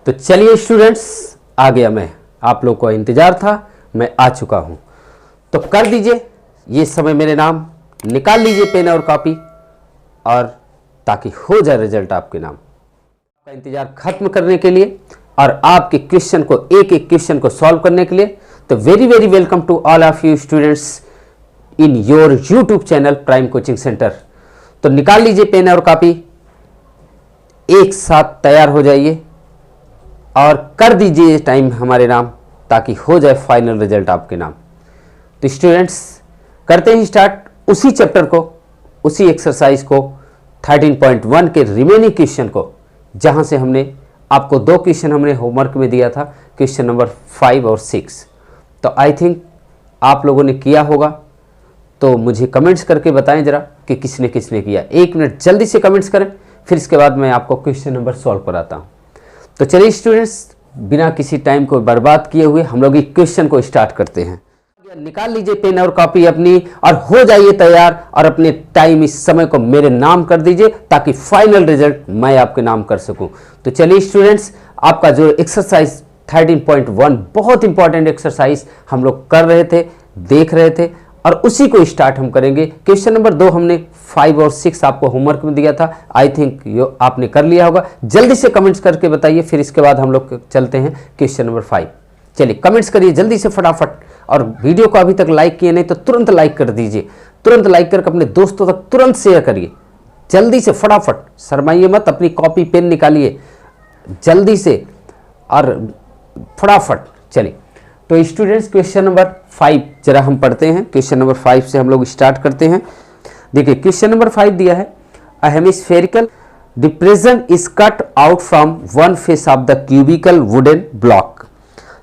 तो चलिए स्टूडेंट्स, आ गया मैं, आप लोग को इंतजार था, मैं आ चुका हूं। तो कर दीजिए ये समय मेरे नाम, निकाल लीजिए पेन और कॉपी, और ताकि हो जाए रिजल्ट आपके नाम। आपका इंतजार खत्म करने के लिए और आपके क्वेश्चन को, एक एक क्वेश्चन को सॉल्व करने के लिए, तो very very welcome to all of you students in your YouTube channel Prime Coaching Centre. तो निकाल लीजिए पेन और कॉपी, एक साथ तैयार हो जाइए और कर दीजिए टाइम हमारे नाम, ताकि हो जाए फाइनल रिजल्ट आपके नाम। तो स्टूडेंट्स करते हैं स्टार्ट उसी चैप्टर को, उसी एक्सरसाइज को, 13.1 के रिमेनिंग क्वेश्चन को, जहां से हमने आपको दो क्वेश्चन हमने होमवर्क में दिया था, क्वेश्चन नंबर 5 और 6। तो आई थिंक आप लोगों ने किया होगा, तो मुझे कमेंट्स करके बताएं जरा कि किसने किसने किया। 1 मिनट जल्दी से कमेंट्स करें, फिर इसके बाद मैं आपको क्वेश्चन नंबर सॉल्व कराता हूं। तो चलिए स्टूडेंट्स, बिना किसी टाइम को बर्बाद किए हुए हम लोग इस क्वेश्चन को स्टार्ट करते हैं। निकाल लीजिए पेन और कॉपी अपनी और हो जाइए तैयार, और अपने टाइम इस समय को मेरे नाम कर दीजिए, ताकि फाइनल रिजल्ट मैं आपके नाम कर सकूं। तो चलिए स्टूडेंट्स, आपका जो एक्सरसाइज 13.1 बहुत इंपॉर्टेंट एक्सरसाइज हम लोग कर रहे थे, देख रहे थे, और उसी को स्टार्ट हम करेंगे। क्वेश्चन नंबर 2 हमने 5 और 6 आपको होमवर्क में दिया था, आई थिंक यो आपने कर लिया होगा। जल्दी से कमेंट्स करके बताइए, फिर इसके बाद हम लोग चलते हैं क्वेश्चन नंबर 5। चलिए कमेंट्स करिए जल्दी से फटाफट, और वीडियो को अभी तक लाइक किए नहीं तो तुरंत लाइक कर दीजिए, तुरंत लाइक करके अपने दोस्तों तक तुरंत शेयर करिए, जल्दी से फटाफट, शर्माइए मत, अपनी कॉपी पेन निकालिए जल्दी से और फटाफट। चलिए तो स्टूडेंट्स क्वेश्चन नंबर 5 जरा हम पढ़ते हैं। क्वेश्चन नंबर 5 से हम लोग स्टार्ट करते हैं। देखिए क्वेश्चन नंबर 5 दिया है, a hemispherical the prism is cut out from one face of the cubical wooden block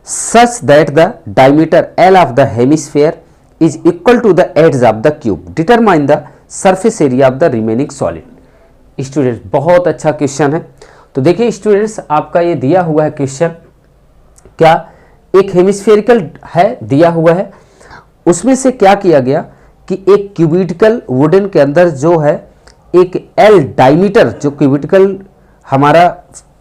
such that the diameter L of the hemisphere is equal to the edge of the cube. Determine the surface area of the remaining solid. Students बहुत अच्छा question है। तो देखिए students, आपका ये दिया हुआ है क्वेश्चन, क्या एक हेमिस्फेरिकल है दिया हुआ है, उसमें से क्या किया गया कि एक क्यूबिकल वुडन के अंदर जो है एक L डायमीटर, जो क्यूबिकल हमारा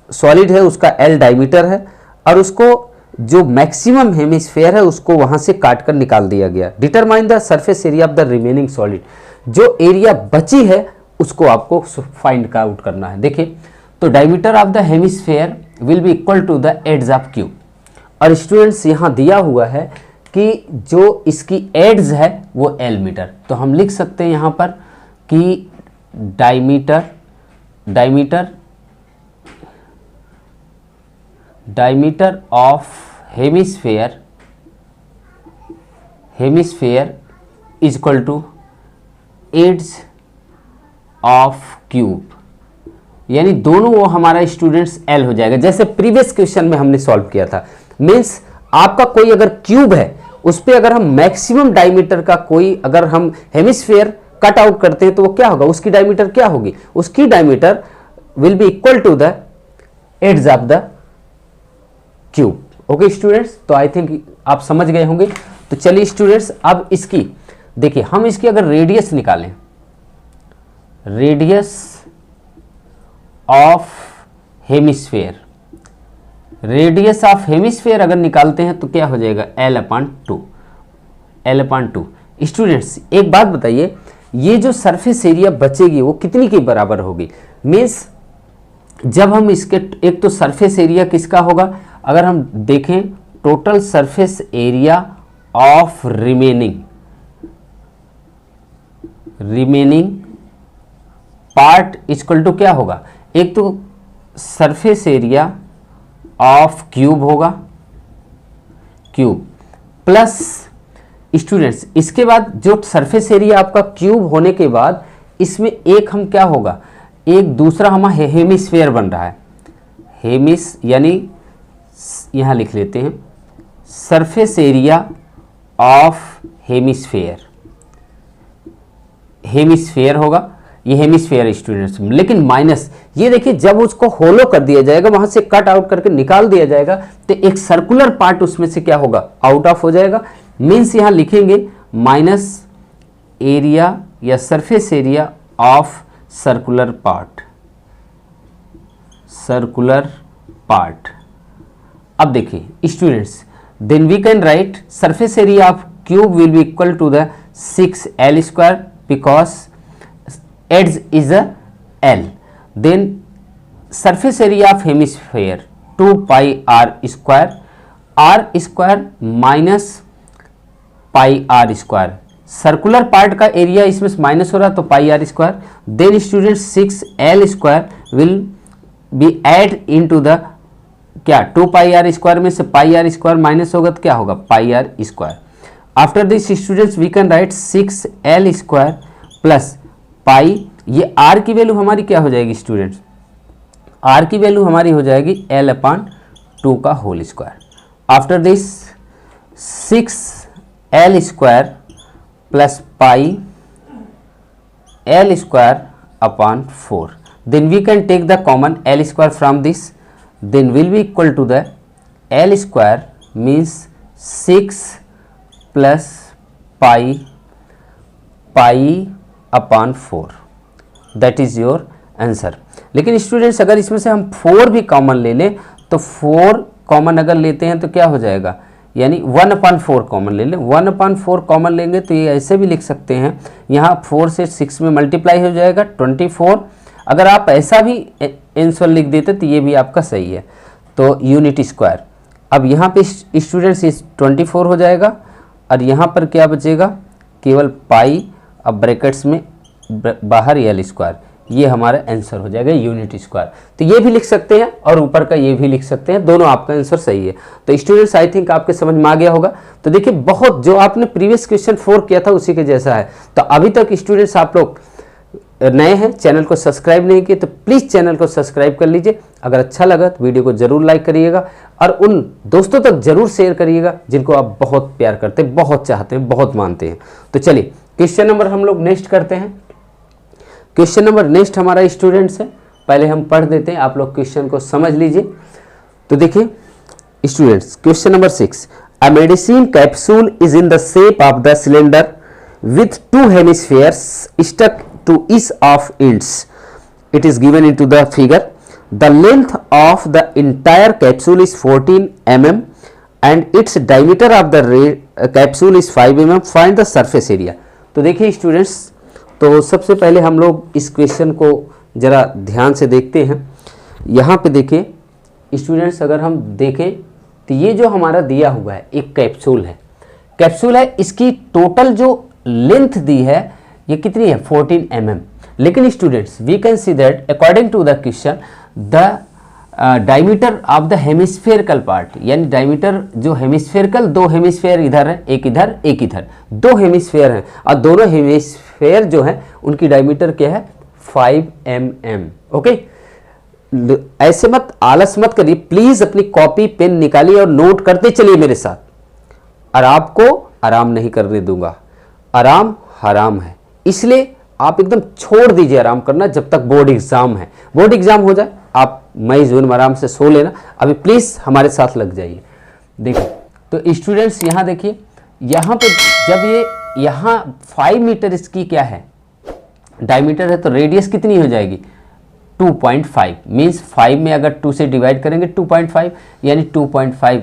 सॉलिड है उसका L डायमीटर है, और उसको जो मैक्सिमम हेमिस्फेयर है उसको वहां से काट कर निकाल दिया गया। Determine the surface area of the remaining solid, जो एरिया बची है उसको आपको फाइंड आउट करना है। देखिए तो diameter of the hemisphere will be equal to the edge of cube, और स्टूडेंट्स यहां दिया हुआ है कि जो इसकी एड्ज है वो L मीटर, तो हम लिख सकते हैं यहां पर कि diameter of hemisphere is equal to edge of cube, यानी दोनों वो हमारा स्टूडेंट्स L हो जाएगा, जैसे प्रीवियस क्वेश्चन में हमने सॉल्व किया था। मीन्स आपका कोई अगर क्यूब है, उस पर अगर हम मैक्सिमम डायमीटर का कोई अगर हम हेमिस्फेयर कट आउट करते हैं तो वो क्या होगा, उसकी डायमीटर क्या होगी, उसकी diameter will be equal to the edge of the cube. Okay students, तो आई थिंक आप समझ गए होंगे। तो चलिए स्टूडेंट्स, अब इसकी देखिए, हम इसकी अगर रेडियस निकालें, radius of hemisphere, radius of hemisphere अगर निकालते हैं तो क्या हो जाएगा, L/2। स्टूडेंट्स एक बात बताइए, ये जो सरफेस एरिया बचेगी वो कितनी के बराबर होगी। मीन्स जब हम इसके, एक तो सरफेस एरिया किसका होगा, अगर हम देखें total surface area of remaining part equal to क्या होगा, एक तो सरफेस एरिया ऑफ क्यूब होगा, क्यूब प्लस स्टूडेंट्स इसके बाद जो सरफेस एरिया आपका क्यूब होने के बाद इसमें एक हम क्या होगा, एक दूसरा हमारा हेमिस्फेयर बन रहा है, यानी यहां लिख लेते हैं सरफेस एरिया ऑफ हेमिस्फेयर होगा, ये हेमिस्फेयर स्टूडेंट्स, लेकिन माइनस ये देखिए जब उसको होलो कर दिया जाएगा, वहां से कट आउट करके निकाल दिया जाएगा, तो एक सर्कुलर पार्ट उसमें से क्या होगा, आउट ऑफ हो जाएगा। मीन्स यहां लिखेंगे माइनस एरिया या surface area of circular part, अब देखिए students, then we can write surface area of cube will be equal to the 6l square because edge is a l. Then surface area of hemisphere 2 pi r square minus pi r square. Circular part का area इसमें minus हो रहा तो pi r square. Then student 6l square will be add into the क्या 2 pi r square में से पाई r square minus होगा तो क्या होगा pi r square. After this students we can write 6l square plus pi. ये r की value हमारी क्या हो जाएगी स्टूडेंट्स, r की वैल्यू हमारी हो जाएगी l/2 का whole square. After this 6l square plus pi l square upon 4. Then we can take the common l square from this, then will be equal to the l square means 6 plus pi upon 4. That is your answer. लेकिन students अगर इसमें से हम 4 भी common ले लें तो 4 common अगर लेते हैं तो क्या हो जाएगा, यानी 1/4 कॉमन ले लें. 1/4 कॉमन लेंगे तो ये ऐसे भी लिख सकते हैं, यहाँ 4 से 6 में मल्टीप्लाई हो जाएगा 24. अगर आप ऐसा भी आंसर लिख देते तो ये भी आपका सही है. तो यूनिट स्क्वायर. अब यहाँ पे स्टूडेंट्स 24 हो जाएगा और यहाँ पर क्या बचेगा केवल पाई, अब ब्रैकेट्स में बाहर l स्क्वायर. ये हमारा आंसर हो जाएगा यूनिट स्क्वायर. तो ये भी लिख सकते हैं और ऊपर का ये भी लिख सकते हैं, दोनों आपका आंसर सही है. तो स्टूडेंट्स आई थिंक आपके समझ में आ गया होगा. तो देखिए बहुत जो आपने प्रीवियस क्वेश्चन 4 किया था उसी के जैसा है. तो अभी तक स्टूडेंट्स आप लोग नए हैं, चैनल को सब्सक्राइब नहीं किए तो प्लीज़ चैनल को सब्सक्राइब कर लीजिए. अगर अच्छा लगा तो वीडियो को जरूर लाइक करिएगा और उन दोस्तों तक जरूर शेयर करिएगा जिनको आप बहुत प्यार करते हैं, बहुत चाहते हैं, बहुत मानते हैं. तो चलिए क्वेश्चन नंबर हम लोग नेक्स्ट करते हैं. क्वेश्चन नंबर नेक्स्ट हमारा स्टूडेंट्स है, पहले हम पढ़ देते हैं, आप लोग क्वेश्चन को समझ लीजिए. तो देखिए students question number 6, a medicine capsule is in the shape of the cylinder with 2 hemispheres stuck to each of ends. It is given into the figure. The length of the entire capsule is 14 mm and its diameter of the capsule is 5 mm. Find the surface area. तो देखिए students, तो सबसे पहले हम लोग इस question को ज़रा ध्यान से देखते हैं. यहाँ पे देखिए स्टूडेंट्स, अगर हम देखें तो ये जो हमारा दिया हुआ है एक कैप्सूल है. इसकी टोटल जो लेंथ दी है ये कितनी है 14 mm. लेकिन students we can see that according to the question the diameter of the hemispherical part, यानी डायमीटर जो हेमिस्फेरिकल, 2 हेमिस्फेयर इधर है, एक इधर एक इधर, 2 हेमिस्फेयर हैं और दोनों हेमिस्फेयर जो है उनकी डायमीटर क्या है 5 mm. ओके, ऐसे मत आलस मत करिए, प्लीज अपनी कॉपी पेन निकालिए और नोट करते चलिए मेरे साथ, और आपको आराम नहीं करने दूंगा. आराम हराम है, इसलिए आप एकदम छोड़ दीजिए आराम करना जब तक बोर्ड एग्जाम है. बोर्ड एग्जाम हो जाए आप मई जून में आराम से सो लेना. अभी प्लीज हमारे साथ लग जाइए. देखिए तो स्टूडेंट्स यहाँ देखिए, यहाँ पे जब ये यहाँ 5 मीटर इसकी क्या है डायमीटर है तो रेडियस कितनी हो जाएगी 2.5. मीन्स 5 में अगर 2 से डिवाइड करेंगे 2.5, यानी 2.5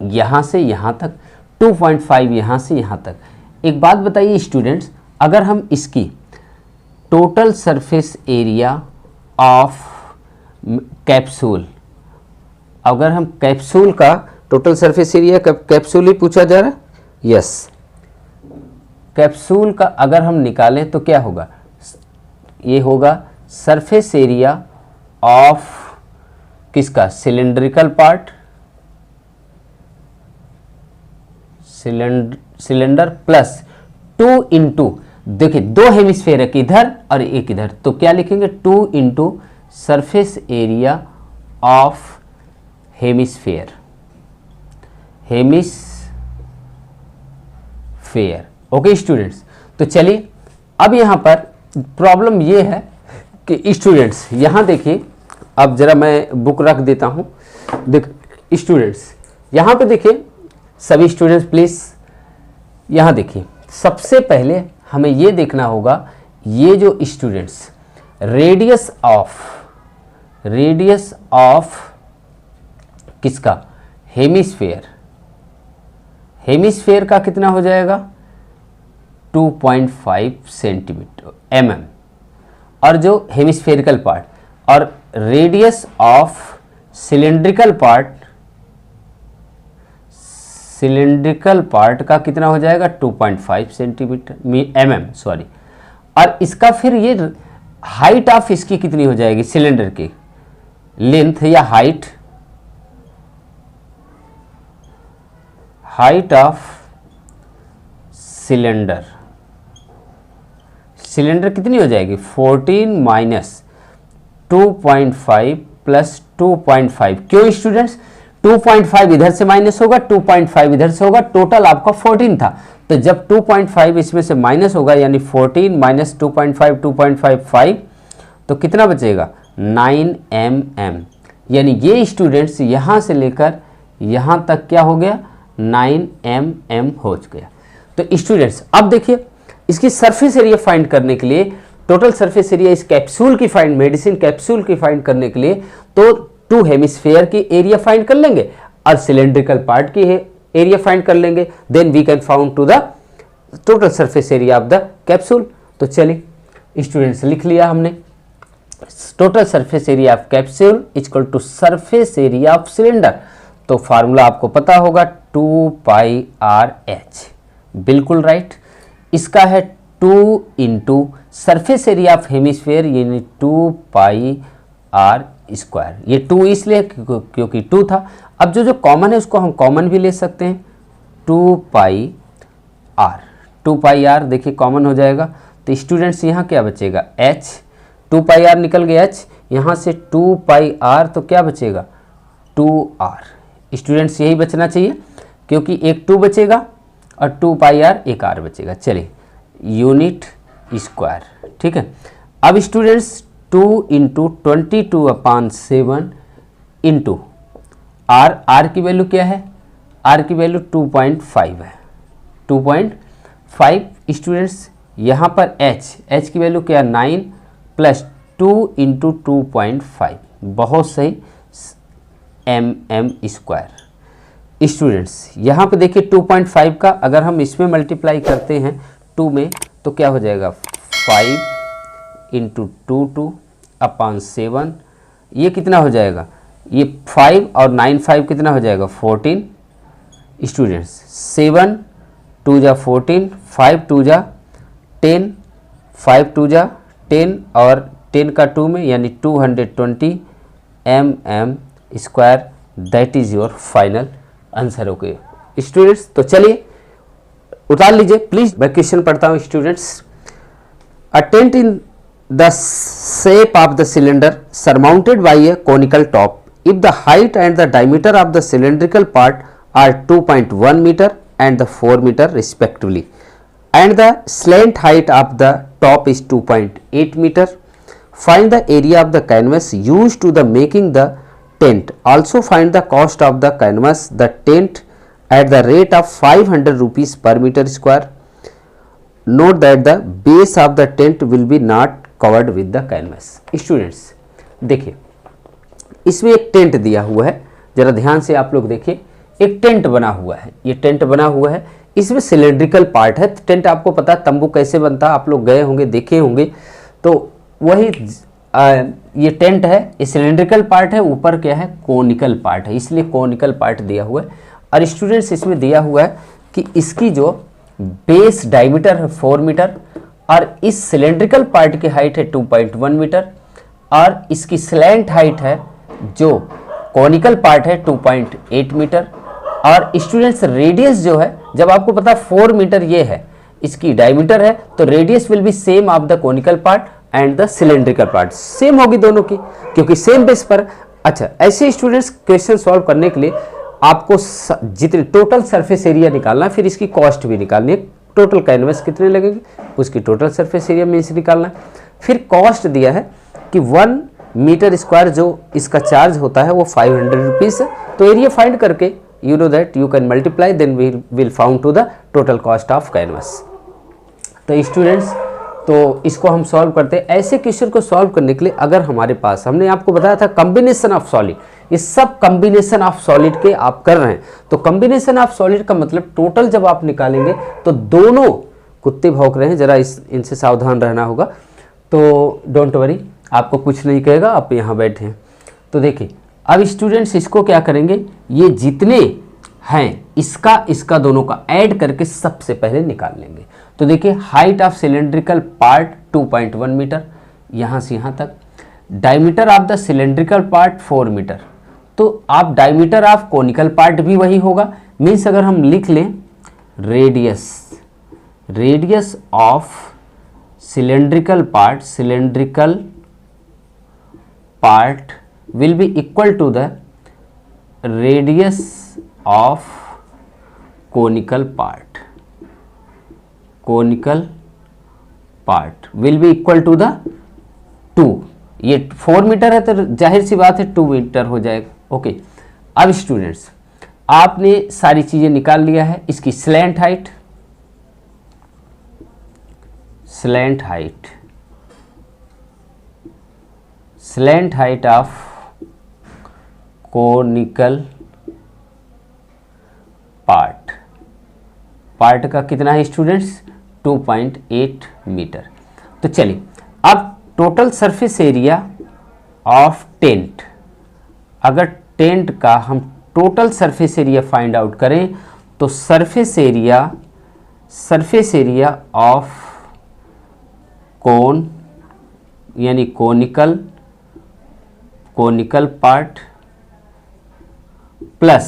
यहाँ से यहाँ तक, 2.5 यहाँ से यहाँ तक. एक बात बताइए स्टूडेंट्स, अगर हम इसकी total surface area of capsule, अगर हम कैप्सूल का टोटल सरफेस एरिया, कैप्सूल ही पूछा जा रहा है, यस, कैप्सूल का अगर हम निकालें तो क्या होगा, ये होगा सरफेस एरिया ऑफ किसका cylindrical part, cylinder plus 2 into, देखिए 2 हेमिस्फेयर है इधर और एक इधर, तो क्या लिखेंगे 2 into surface area of hemisphere. Okay students, तो चलिए अब यहाँ पर प्रॉब्लम ये है कि स्टूडेंट्स यहाँ देखिए, अब जरा मैं बुक रख देता हूँ. देख स्टूडेंट्स यहाँ पे देखिए, सभी स्टूडेंट्स प्लीज यहाँ देखिए, सबसे पहले हमें ये देखना होगा ये जो स्टूडेंट्स रेडियस ऑफ किसका हेमिस्फेयर, हेमिस्फेयर का कितना हो जाएगा 2.5 सेंटीमीटर mm, और जो हेमिस्फेरिकल पार्ट, और रेडियस ऑफ सिलेंड्रिकल पार्ट का कितना हो जाएगा 2.5 सेंटीमीटर mm सॉरी। और इसका फिर ये हाइट ऑफ इसकी कितनी हो जाएगी, सिलेंडर की लेंथ या हाइट ऑफ सिलेंडर कितनी हो जाएगी 14 माइनस 2.5 प्लस 2.5। क्यों स्टूडेंट्स 2.5 इधर से माइनस होगा, 2.5 इधर से होगा, टोटल आपका 14 था, तो जब 2.5 इसमें से माइनस होगा यानी 14 माइनस 2.5 2.55 तो कितना बचेगा 9 mm। यानी ये स्टूडेंट्स यहाँ से लेकर यहाँ तक क्या हो गया 9 mm हो गया। तो स्टूडेंट्स अब देखिए इसकी सरफेस एरिया फाइंड करने के लिए, टोटल सरफेस एरिया इस कैप्सूल की फाइंड, मेडिसिन कैप्सूल की फाइंड करने के लिए तो टू हेमिस्फेयर की एरिया फाइंड कर लेंगे और सिलेंड्रिकल पार्ट की एरिया फाइंड कर लेंगे, then we can found to the total surface area of the capsule. तो चलिए स्टूडेंट्स लिख लिया हमने, total surface area of capsule equal to surface area of cylinder. तो फार्मूला आपको पता होगा 2πRh, बिल्कुल राइट। इसका है 2 into surface area of hemisphere यानी 2πr स्क्वायर। ये 2 इसलिए क्योंकि 2 था। अब जो कॉमन है उसको हम कॉमन भी ले सकते हैं, 2πr देखिए कॉमन हो जाएगा। तो स्टूडेंट्स यहाँ क्या बचेगा h, 2πr निकल गया h, यहाँ से 2πr तो क्या बचेगा 2r। स्टूडेंट्स यही बचना चाहिए क्योंकि एक 2 बचेगा और 2πr एक r बचेगा। चलिए यूनिट स्क्वायर, ठीक है। अब स्टूडेंट्स 2 इंटू 22/7 इंटू r की वैल्यू क्या है, r की वैल्यू 2.5 है, 2.5 स्टूडेंट्स। यहाँ पर h की वैल्यू क्या 9 प्लस 2 इंटू 2.5, बहुत सही mm स्क्वायर। स्टूडेंट्स यहाँ पे देखिए 2.5 का अगर हम इसमें मल्टीप्लाई करते हैं 2 में तो क्या हो जाएगा 5 इंटू 2/7, ये कितना हो जाएगा, ये 5 और 9 5 कितना हो जाएगा 14 स्टूडेंट्स। 7 2 जा 14, 5 2 जा 10, 5 2 जा 10 और 10 का 2 में यानी 220 mm square. That is your final answer. Okay students, तो चलिए उतार लीजिए प्लीज, मैं क्वेश्चन पढ़ता हूँ students. A tent in the shape of the cylinder surmounted by a conical top, if the height and the diameter of the cylindrical part are 2.1 meter and the 4 meter respectively, and the slant height of the top is 2.8 meter, find the area of the canvas used to the making the tent. Also find the cost of the canvas the tent at the rate of 500 rupees per meter square. Note that the base of the tent will be not covered with the canvas. Students देखिए इसमें एक tent दिया हुआ है, जरा ध्यान से आप लोग देखिए, एक टेंट बना हुआ है, ये टेंट बना हुआ है, इसमें सिलेंड्रिकल पार्ट है। टेंट आपको पता है तंबू कैसे बनता है, आप लोग गए होंगे देखे होंगे, तो वही ये टेंट है, ये सिलेंड्रिकल पार्ट है, ऊपर क्या है कोनिकल पार्ट है, इसलिए कोनिकल पार्ट दिया हुआ है। और स्टूडेंट्स इसमें दिया हुआ है कि इसकी जो बेस डायमीटर है 4 मीटर और इस सिलेंड्रिकल पार्ट की हाइट है 2.1 मीटर और इसकी स्लैंट हाइट है जो कॉनिकल पार्ट है 2.8 मीटर। और स्टूडेंट्स रेडियस जो है, जब आपको पता 4 मीटर ये है इसकी डायमीटर है, तो radius will be same of the conical part and the cylindrical part, same होगी दोनों की क्योंकि सेम बेस पर। अच्छा, ऐसे स्टूडेंट्स क्वेश्चन सॉल्व करने के लिए आपको जितनी टोटल सरफेस एरिया निकालना, फिर इसकी कॉस्ट भी निकालनी है, टोटल कैनवस कितने लगेंगे उसकी टोटल सरफेस एरिया में से निकालना है। फिर कॉस्ट दिया है कि 1 मीटर स्क्वायर जो इसका चार्ज होता है वो 500 रुपीज़ है। तो एरिया फाइंड करके you know that you can multiply, then we will found to the total cost of canvas. तो स्टूडेंट्स तो इसको हम सॉल्व करते हैं। ऐसे क्वेश्चन को सॉल्व करने के लिए अगर हमारे पास, हमने आपको बताया था कॉम्बिनेशन ऑफ सॉलिड, ये सब कॉम्बिनेशन ऑफ सॉलिड के आप कर रहे हैं। तो कॉम्बिनेशन ऑफ सॉलिड का मतलब टोटल जब आप निकालेंगे तो दोनों, कुत्ते भौंक रहे हैं, जरा इनसे सावधान रहना होगा, तो डोंट वरी, आपको कुछ नहीं कहेगा, आप यहाँ बैठे हैं। तो देखिए अब स्टूडेंट्स इसको क्या करेंगे, ये जितने हैं इसका दोनों का ऐड करके सबसे पहले निकाल लेंगे। तो देखिए height of cylindrical part 2.1 metre, यहाँ से यहाँ तक। Diameter of the cylindrical part 4 metre. तो आप डायमीटर ऑफ कोनिकल पार्ट भी वही होगा, मीन्स अगर हम लिख लें radius of cylindrical part will be equal to the radius of conical part will be equal to the 2। ये 4 मीटर है तो जाहिर सी बात है 2 मीटर हो जाएगा। ओके, अब स्टूडेंट्स आपने सारी चीजें निकाल लिया है। इसकी slant height of conical part का कितना है स्टूडेंट्स, 2.8 मीटर। तो चलिए अब total surface area of tent, अगर टेंट का हम total surface area find out करें तो सरफेस एरिया ऑफ कोन यानी conical part plus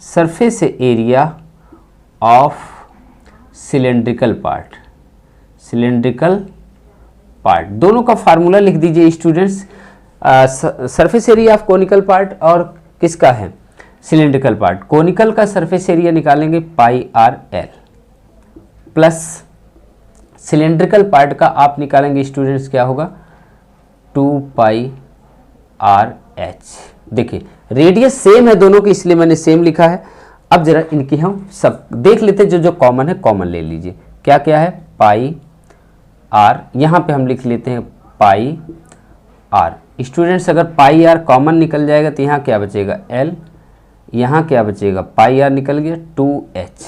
surface area of cylindrical part, दोनों का फार्मूला लिख दीजिए students. Surface area of conical part और किसका है, सिलेंड्रिकल पार्ट। कोनिकल का सरफेस एरिया निकालेंगे πr/l प्लस सिलेंड्रिकल पार्ट का आप निकालेंगे स्टूडेंट्स, क्या होगा 2πr/h। देखिए रेडियस सेम है दोनों की, इसलिए मैंने सेम लिखा है। अब जरा इनकी हम सब देख लेते हैं, जो कॉमन है कॉमन ले लीजिए। क्या क्या है, πr, यहाँ पे हम लिख लेते हैं πr। स्टूडेंट्स अगर πr कॉमन निकल जाएगा तो यहाँ क्या बचेगा l, यहाँ क्या बचेगा πr निकल गया 2h।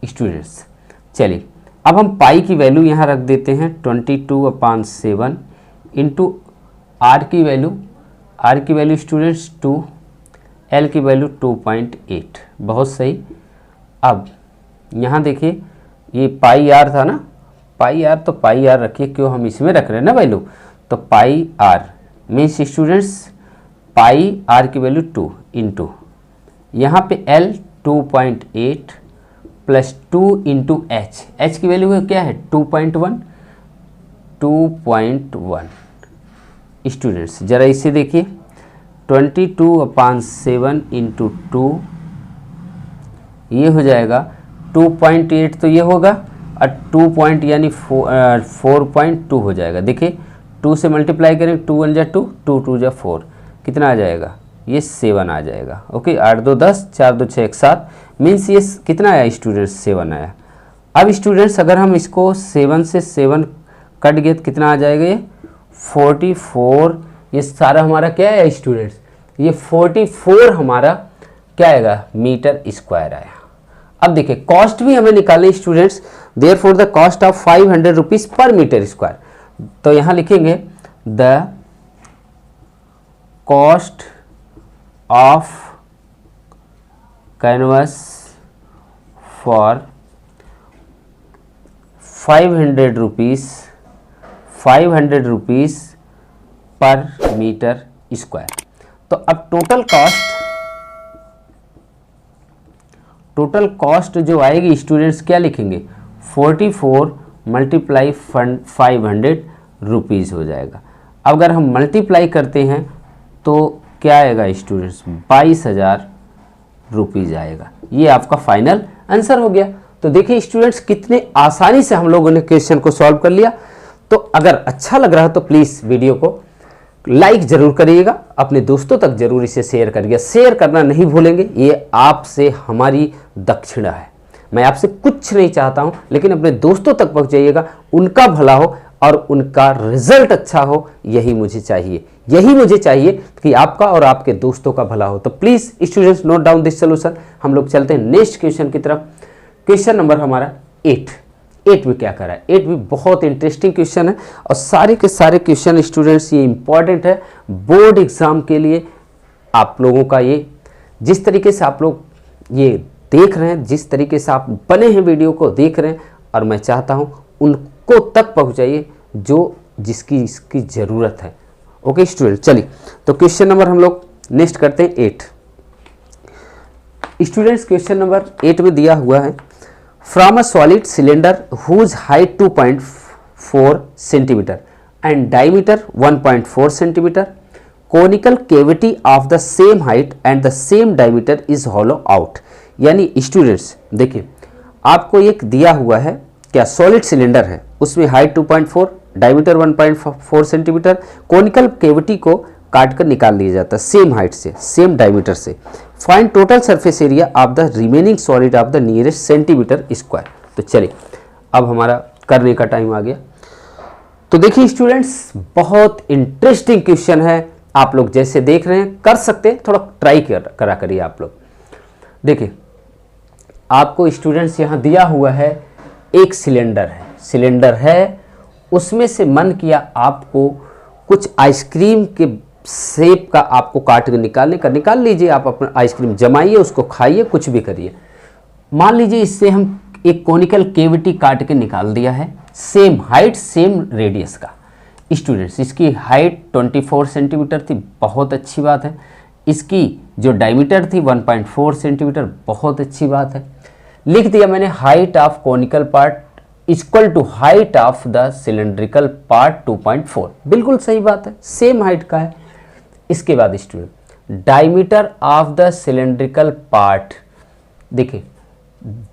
स्टूडेंट्स चलिए अब हम पाई की वैल्यू यहाँ रख देते हैं 22/7 इंटू r की वैल्यू स्टूडेंट्स 2, l की वैल्यू 2.8। बहुत सही। अब यहाँ देखिए ये पाई आर था ना, पाई आर, तो पाई आर रखिए, क्यों हम इसमें रख रहे हैं ना वैल्यू, तो pi r means students pi r की वैल्यू 2 इंटू यहाँ पे l 2.8 प्लस 2 इंटू एच की वैल्यू क्या है 2.1। स्टूडेंट्स जरा इसे देखिए 22/7 इंटू 2, ये हो जाएगा 2.8, तो ये होगा और 2 पॉइंट यानी 4.2 हो जाएगा। देखिए 2 से मल्टीप्लाई करें, 2 1 जा 2, 2 2 जा 4, कितना आ जाएगा, ये 7 आ जाएगा। ओके, 8 2 10, 4 2 6 1 7, मीन्स ये कितना आया स्टूडेंट्स 7 आया। अब स्टूडेंट्स अगर हम इसको 7 से 7 कट गए तो कितना आ जाएगा, ये 44। ये सारा हमारा क्या है स्टूडेंट्स, ये 44 हमारा क्या आएगा मीटर स्क्वायर आया। अब देखिए कॉस्ट भी हमें निकालनी students, therefore the cost of 500 rupees per metre square. तो यहाँ लिखेंगे the cost of canvas for 500 rupees per metre square. तो अब टोटल कॉस्ट जो आएगी स्टूडेंट्स क्या लिखेंगे, 44 मल्टीप्लाई 500 रुपीज़ हो जाएगा। अब अगर हम मल्टीप्लाई करते हैं तो क्या आएगा स्टूडेंट्स, 22,000 रुपीज़ आएगा। ये आपका फाइनल आंसर हो गया। तो देखिए स्टूडेंट्स कितने आसानी से हम लोगों ने क्वेश्चन को सॉल्व कर लिया। तो अगर अच्छा लग रहा है तो प्लीज़ वीडियो को लाइक जरूर करिएगा, अपने दोस्तों तक जरूर इसे शेयर करिएगा। शेयर करना नहीं भूलेंगे, ये आपसे हमारी दक्षिणा है। मैं आपसे कुछ नहीं चाहता हूं, लेकिन अपने दोस्तों तक पहुंचाइएगा, उनका भला हो और उनका रिजल्ट अच्छा हो, यही मुझे चाहिए। यही मुझे चाहिए कि आपका और आपके दोस्तों का भला हो। तो please students note down this solution. हम लोग चलते हैं नेक्स्ट क्वेश्चन की तरफ। क्वेश्चन नंबर हमारा 8 में क्या करा है। 8 भी बहुत इंटरेस्टिंग क्वेश्चन है और सारे के सारे क्वेश्चन स्टूडेंट्स ये इंपॉर्टेंट है बोर्ड एग्जाम के लिए। आप लोगों का ये जिस तरीके से आप लोग ये देख रहे हैं, जिस तरीके से आप बने हैं वीडियो को देख रहे हैं, और मैं चाहता हूं उनको तक पहुंचाइए जो जिसकी इसकी ज़रूरत है। ओके स्टूडेंट, चलिए तो क्वेश्चन नंबर हम लोग नेक्स्ट करते हैं 8। स्टूडेंट्स क्वेश्चन नंबर 8 में दिया हुआ है, from a solid cylinder whose height 2.4 centimetre and diameter 1.4 centimetre, conical cavity of the same height and the same diameter is hollow out. यानी स्टूडेंट्स देखिए, आपको एक दिया हुआ है क्या, सॉलिड सिलेंडर है, उसमें height 2.4, diameter 1.4 centimetre, conical cavity को काट कर निकाल लिया जाता है सेम हाइट से, सेम डायमीटर से। Find total surface area of the remaining solid of the nearest centimetre square. तो चलिए अब हमारा करने का टाइम आ गया। तो देखिए स्टूडेंट्स, बहुत इंटरेस्टिंग क्वेश्चन है। आप लोग जैसे देख रहे हैं कर सकते हैं, थोड़ा ट्राई करा करिए आप लोग। देखिए आपको स्टूडेंट्स यहाँ दिया हुआ है एक सिलेंडर है, उसमें से मन किया आपको कुछ आइसक्रीम के शेप का आपको काट के निकालने का, निकाल लीजिए। आप अपना आइसक्रीम जमाइए, उसको खाइए, कुछ भी करिए। मान लीजिए इससे हम एक कोनिकल केविटी काट के निकाल दिया है, सेम हाइट सेम रेडियस का। स्टूडेंट्स इसकी हाइट 24 सेंटीमीटर थी, बहुत अच्छी बात है। इसकी जो डायमीटर थी 1.4 सेंटीमीटर, बहुत अच्छी बात है। लिख दिया मैंने height of conical part equal to height of the cylindrical part 2.4, बिल्कुल सही बात है, सेम हाइट का है। इसके बाद student diameter of the cylindrical part, देखिए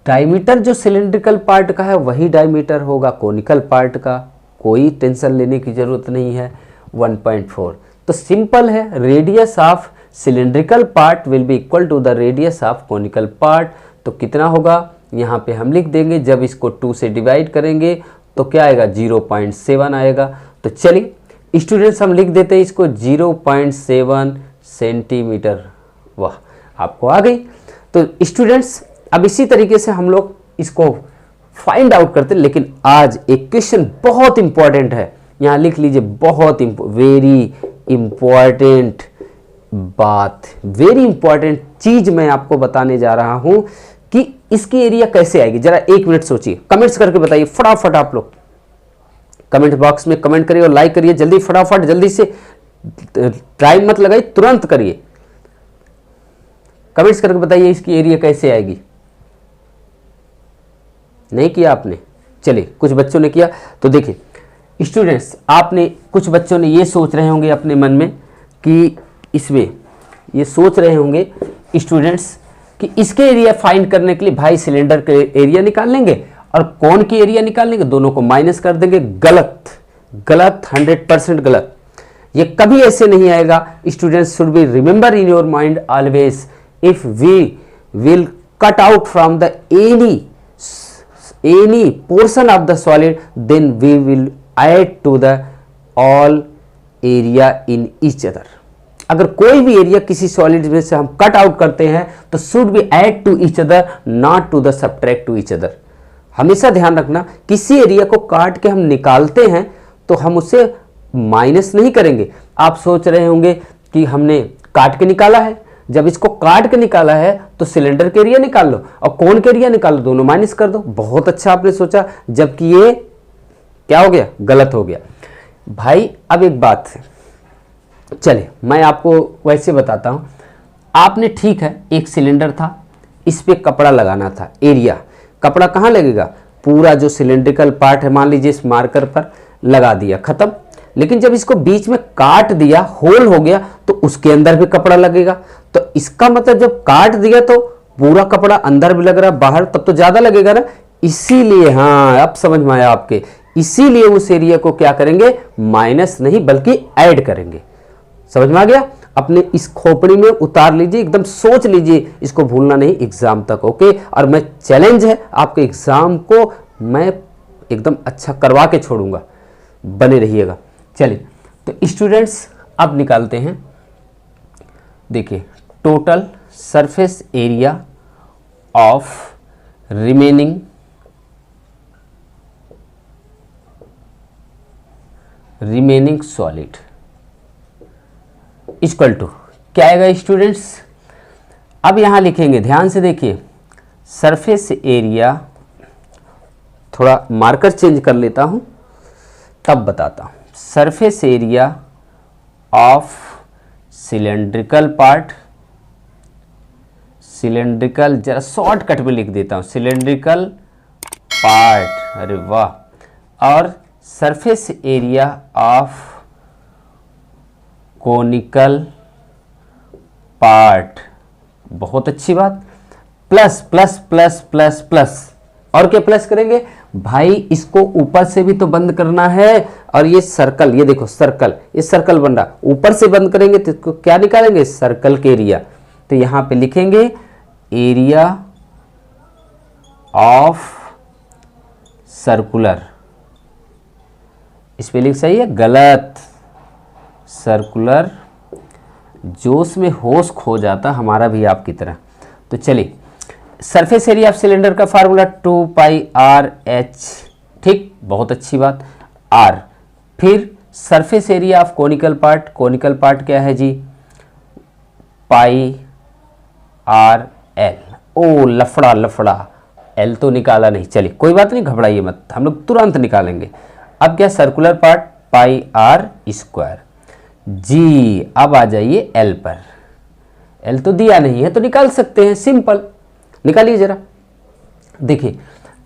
डायमीटर जो सिलेंड्रिकल पार्ट का है वही डायमीटर होगा कोनिकल पार्ट का, कोई टेंशन लेने की जरूरत नहीं है। 1.4 तो सिंपल है, radius of cylindrical part will be equal to the radius of conical part. तो कितना होगा यहाँ पे हम लिख देंगे, जब इसको 2 से डिवाइड करेंगे तो क्या आएगा 0.7 आएगा। तो चलिए स्टूडेंट्स हम लिख देते हैं इसको 0.7 सेंटीमीटर। वाह, आपको आ गई। तो स्टूडेंट्स अब इसी तरीके से हम लोग इसको फाइंड आउट करते हैं, लेकिन आज एक क्वेश्चन बहुत इंपॉर्टेंट है, यहाँ लिख लीजिए, बहुत वेरी इंपॉर्टेंट बात, वेरी इंपॉर्टेंट चीज मैं आपको बताने जा रहा हूं कि इसकी एरिया कैसे आएगी। जरा 1 मिनट सोचिए, कमेंट्स करके बताइए फटाफट। आप लोग कमेंट बॉक्स में कमेंट करिए और लाइक करिए जल्दी, फटाफट जल्दी से, टाइम मत लगाइए, तुरंत करिए। कमेंट्स करके बताइए इसकी एरिया कैसे आएगी। नहीं किया आपने? चलिए कुछ बच्चों ने किया। तो देखिए स्टूडेंट्स, आपने कुछ बच्चों ने ये सोच रहे होंगे अपने मन में कि इसमें ये सोच रहे होंगे स्टूडेंट्स कि इसके एरिया फाइंड करने के लिए भाई सिलेंडर के एरिया निकाल लेंगे और कोन की एरिया निकाल लेंगे, दोनों को माइनस कर देंगे। गलत, 100% गलत। ये कभी ऐसे नहीं आएगा। Students should be remember in your mind always, if we will cut out from the any portion of the solid, then we will add to the all area in each other। अगर कोई भी area किसी solid में से हम cut out करते हैं तो should be add to each other, not to the subtract to each other. हमेशा ध्यान रखना, किसी एरिया को काट के हम निकालते हैं तो हम उसे माइनस नहीं करेंगे। आप सोच रहे होंगे कि हमने काट के निकाला है, जब इसको काट के निकाला है तो सिलेंडर के एरिया निकाल लो और कोन के एरिया निकाल लो, दोनों माइनस कर दो। बहुत अच्छा आपने सोचा, जबकि ये क्या हो गया, गलत हो गया। भाई अब एक बात है, चलिए मैं आपको वैसे बताता हूं। आपने ठीक है एक सिलेंडर था, इस पे कपड़ा लगाना था, एरिया कपड़ा कहाँ लगेगा, पूरा जो सिलेंड्रिकल पार्ट है मान लीजिए इस मार्कर पर लगा दिया, खत्म। लेकिन जब इसको बीच में काट दिया, होल हो गया, तो उसके अंदर भी कपड़ा लगेगा। तो इसका मतलब जब काट दिया तो पूरा कपड़ा अंदर भी लग रहा है, बाहर, तब तो ज्यादा लगेगा ना। इसीलिए, हाँ अब समझ में आया आपके, इसीलिए उस एरिया को क्या करेंगे, माइनस नहीं बल्कि ऐड करेंगे। समझ में आ गया? अपने इस खोपड़ी में उतार लीजिए, एकदम सोच लीजिए, इसको भूलना नहीं एग्जाम तक। ओके, और मैं चैलेंज है आपके एग्जाम को मैं एकदम अच्छा करवा के छोड़ूंगा, बने रहिएगा। चलिए तो स्टूडेंट्स अब निकालते हैं, देखिए total surface area of remaining solid equal to क्या आएगा स्टूडेंट्स। अब यहां लिखेंगे, ध्यान से देखिए, सरफेस एरिया, थोड़ा मार्कर चेंज कर लेता हूं तब बताता हूं। Surface area of cylindrical part, cylindrical, जरा शॉर्टकट में लिख देता हूं, सिलेंड्रिकल पार्ट, अरे वाह, और surface area of conical part, बहुत अच्छी बात, plus plus plus plus plus, और क्या प्लस करेंगे भाई, इसको ऊपर से भी तो बंद करना है, और ये सर्कल, ये देखो सर्कल, ये सर्कल बन रहा, ऊपर से बंद करेंगे तो इसको क्या निकालेंगे, सर्कल के एरिया। तो यहां पे लिखेंगे एरिया ऑफ सर्कुलर, स्पेलिंग सही है, गलत, सर्कुलर, जोश में होश खो जाता हमारा भी आपकी तरह। तो चलिए, सरफेस एरिया ऑफ सिलेंडर का फार्मूला 2πr/h, ठीक, बहुत अच्छी बात, r। फिर surface area of conical part, conical part क्या है जी, πr/l। ओ लफड़ा लफड़ा, l तो निकाला नहीं, चलिए कोई बात नहीं, घबराइए मत, हम लोग तुरंत निकालेंगे। अब क्या, सर्कुलर पार्ट πr², जी। अब आ जाइए l पर, l तो दिया नहीं है तो निकाल सकते हैं, सिंपल, निकालिए जरा। देखिए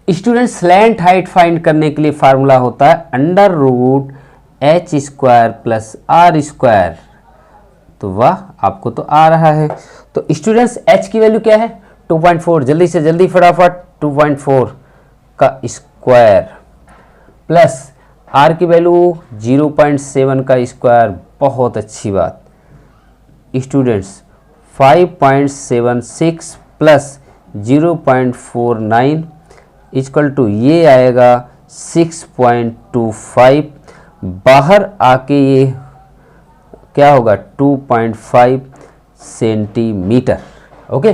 स्टूडेंट, स्लैंट हाइट फाइंड करने के लिए फार्मूला होता है √h² + r²। तो वाह, आपको तो आ रहा है। तो स्टूडेंट्स h की वैल्यू क्या है, 2.4, जल्दी से जल्दी फटाफट, 2.4 का स्क्वायर प्लस r की वैल्यू 0.7 का स्क्वायर, बहुत अच्छी बात स्टूडेंट्स, 5.76 प्लस 0.49 इक्वल टू ये आएगा 6.25, बाहर आके ये क्या होगा, 2.5 सेंटीमीटर। ओके,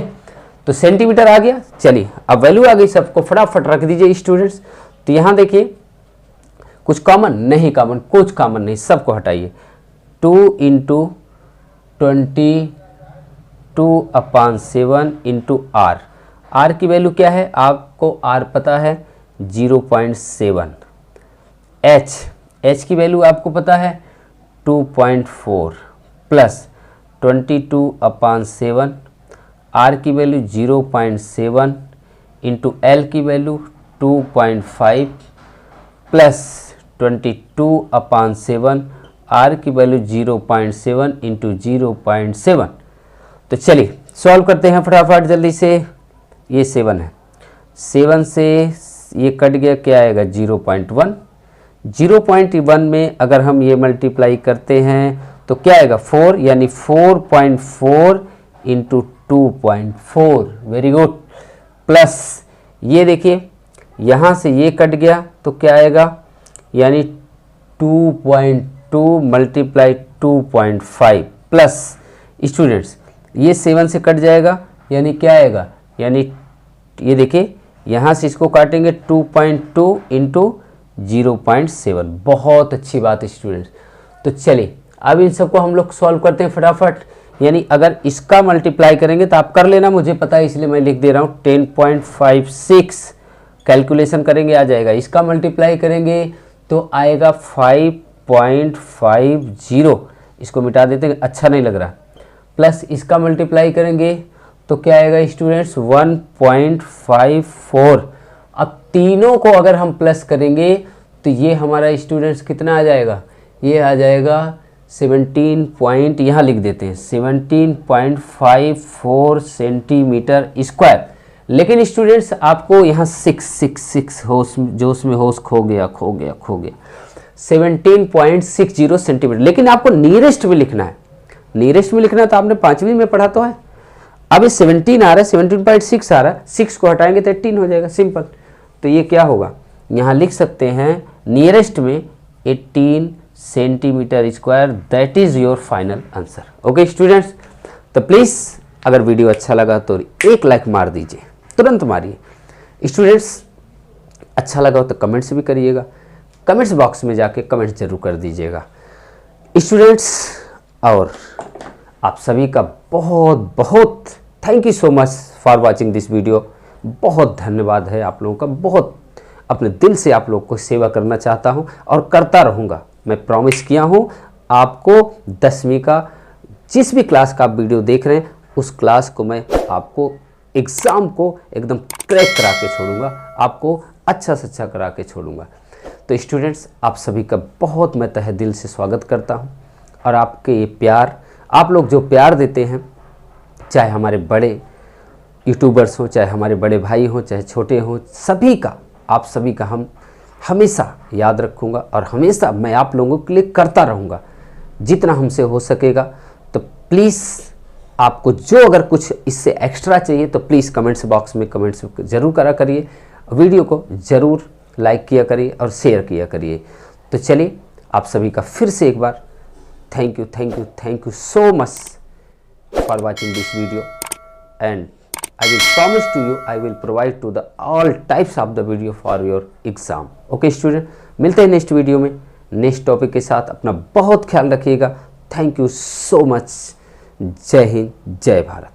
तो सेंटीमीटर आ गया। चलिए अब वैल्यू आ गई, सबको फटाफट रख दीजिए स्टूडेंट्स। तो यहाँ देखिए, कुछ कॉमन नहीं, कॉमन कुछ कॉमन नहीं, सबको हटाइए। 2 × 22/7 × r, r की वैल्यू क्या है, आपको r पता है 0.7, h की वैल्यू आपको पता है 2.4 प्लस 22/7, r की वैल्यू 0.7 × l की वैल्यू 2.5 प्लस 22/7, r की वैल्यू 0.7 × 0.7। तो चलिए सॉल्व करते हैं फटाफट जल्दी से। ये 7 है, 7 से ये कट गया, क्या आएगा 0.1, 0.1 में अगर हम ये मल्टीप्लाई करते हैं तो क्या आएगा 4, यानी 4.4 × 2.4, वेरी गुड, प्लस ये देखिए यहाँ से ये कट गया तो क्या आएगा, यानी 2.2 × 2.5 प्लस स्टूडेंट्स ये 7 से कट जाएगा, यानी क्या आएगा, यानी ये देखिए यहाँ से इसको काटेंगे 2.2 × 0.7, बहुत अच्छी बात स्टूडेंट्स। तो चलिए अब इन सबको हम लोग सॉल्व करते हैं फटाफट। यानी अगर इसका मल्टीप्लाई करेंगे तो आप कर लेना, मुझे पता है इसलिए मैं लिख दे रहा हूँ, 10.56 कैलकुलेशन करेंगे आ जाएगा। इसका मल्टीप्लाई करेंगे तो आएगा 5.50, इसको मिटा देते हैं, अच्छा नहीं लग रहा, प्लस इसका मल्टीप्लाई करेंगे तो क्या आएगा स्टूडेंट्स 1.54। अब तीनों को अगर हम प्लस करेंगे तो ये हमारा स्टूडेंट्स कितना आ जाएगा, ये आ जाएगा 17 यहाँ लिख देते हैं 17.54 सेंटीमीटर स्क्वायर। लेकिन स्टूडेंट्स आपको यहाँ 6 होश, जोश में होश खो गया 17.60 सेंटीमीटर, लेकिन आपको नियरेस्ट में लिखना है, नियरेस्ट में लिखना है तो आपने 5वीं में पढ़ा तो है। अब ये 17 आ रहा है, 17.6 आ रहा है, 6 को हटाएंगे तो 18 हो जाएगा, सिंपल। तो ये क्या होगा, यहाँ लिख सकते हैं नियरेस्ट में 18 centimetre square, that is your final answer. Okay students, तो प्लीज़ अगर वीडियो अच्छा लगा तो एक लाइक मार दीजिए, तुरंत मारिए। स्टूडेंट्स अच्छा लगा हो तो कमेंट्स भी करिएगा, कमेंट्स बॉक्स में जाके कमेंट जरूर कर दीजिएगा स्टूडेंट्स। और आप सभी का बहुत बहुत thank you so much for watching this video. बहुत धन्यवाद है आप लोगों का, बहुत अपने दिल से आप लोग को सेवा करना चाहता हूं और करता रहूंगा। मैं प्रॉमिस किया हूं आपको 10वीं का जिस भी क्लास का आप वीडियो देख रहे हैं उस क्लास को मैं आपको एग्ज़ाम को एकदम क्रैक करा के छोड़ूंगा, आपको अच्छा से अच्छा करा के छोड़ूंगा। तो स्टूडेंट्स आप सभी का बहुत मैं तहे दिल से स्वागत करता हूं और आपके ये प्यार, आप लोग जो प्यार देते हैं, चाहे हमारे बड़े यूट्यूबर्स हों, चाहे हमारे बड़े भाई हों, चाहे छोटे हों, सभी का, आप सभी का हम हमेशा याद रखूंगा और हमेशा मैं आप लोगों के लिए करता रहूँगा जितना हमसे हो सकेगा। तो प्लीज़ आपको जो अगर कुछ इससे एक्स्ट्रा चाहिए तो प्लीज़ कमेंट्स बॉक्स में कमेंट्स ज़रूर करा करिए, वीडियो को ज़रूर लाइक किया करिए और शेयर किया करिए। तो चलिए आप सभी का फिर से एक बार thank you so much for watching this video and I will promise to you I will provide to the all types of the video for your exam. Okay student, मिलते हैं नेक्स्ट वीडियो में next topic के साथ। अपना बहुत ख्याल रखिएगा। Thank you so much. जय हिंद, जय भारत।